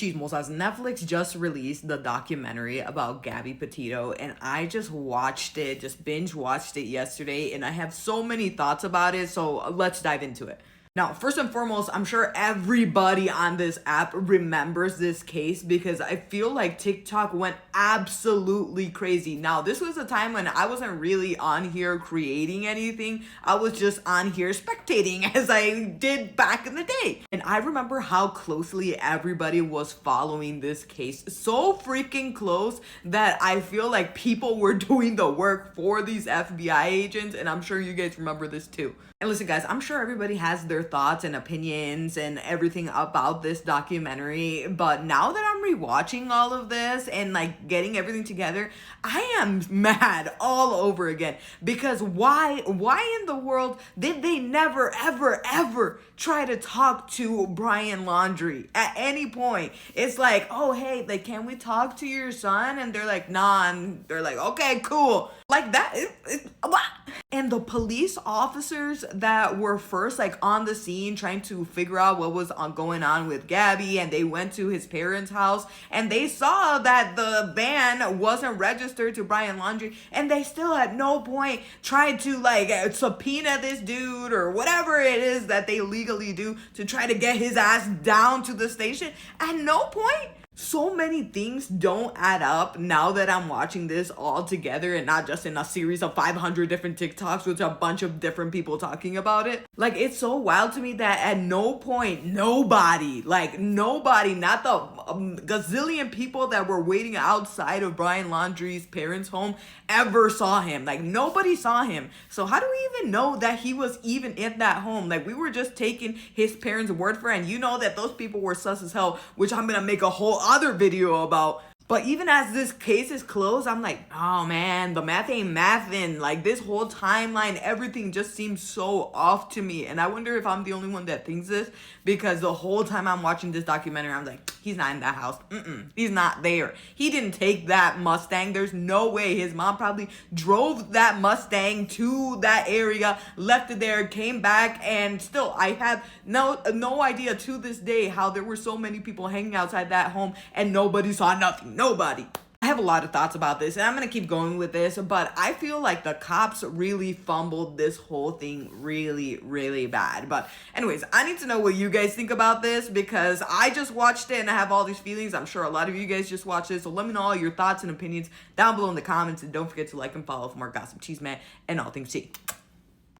Chismosas, Netflix just released the documentary about Gabby Petito, and I just watched it, just binge watched it yesterday, and I have so many thoughts about it, so let's dive into it. Now, first and foremost, I'm sure everybody on this app remembers this case because I feel like TikTok went absolutely crazy. Now, this was a time when I wasn't really on here creating anything. I was just on here spectating as I did back in the day. And I remember how closely everybody was following this case. So freaking close that I feel like people were doing the work for these FBI agents, and I'm sure you guys remember this too. And listen, guys, I'm sure everybody has their thoughts and opinions and everything about this documentary, but now that I'm rewatching all of this and like getting everything together, I am mad all over again. Because why in the world did they never, ever try to talk to Brian Laundrie at any point? It's like, oh, hey, like, can we talk to your son? And they're like, nah, and they're like, okay, cool. Like that, and the police officers that were first like on the scene trying to figure out what was going on with Gabby, and they went to his parents' house and they saw that the van wasn't registered to Brian Laundrie, and they still at no point tried to like subpoena this dude or whatever it is that they legally do to try to get his ass down to the station. At no point. So many things don't add up now that I'm watching this all together and not just in a series of 500 different TikToks with a bunch of different people talking about it. Like, it's so wild to me that at no point, nobody, not the gazillion people that were waiting outside of Brian Laundrie's parents' home ever saw him. Like, nobody saw him. So how do we even know that he was even in that home? Like, we were just taking his parents' word for it, and you know that those people were sus as hell, which I'm gonna make a whole other video about. But even as this case is closed, I'm like, oh man, the math ain't mathin'. Like, this whole timeline, everything just seems so off to me. And I wonder if I'm the only one that thinks this, because the whole time I'm watching this documentary, I'm like, he's not in that house. He's not there. He didn't take that Mustang. There's no way. His mom probably drove that Mustang to that area, left it there, came back, and still, I have no idea to this day how there were so many people hanging outside that home and nobody saw nothing. Nobody. I have a lot of thoughts about this, and I'm going to keep going with this, but I feel like the cops really fumbled this whole thing really bad. But anyways, I need to know what you guys think about this, because I just watched it and I have all these feelings. I'm sure a lot of you guys just watched it, so let me know all your thoughts and opinions down below in the comments, and don't forget to like and follow for more gossip, cheese man, and all things tea.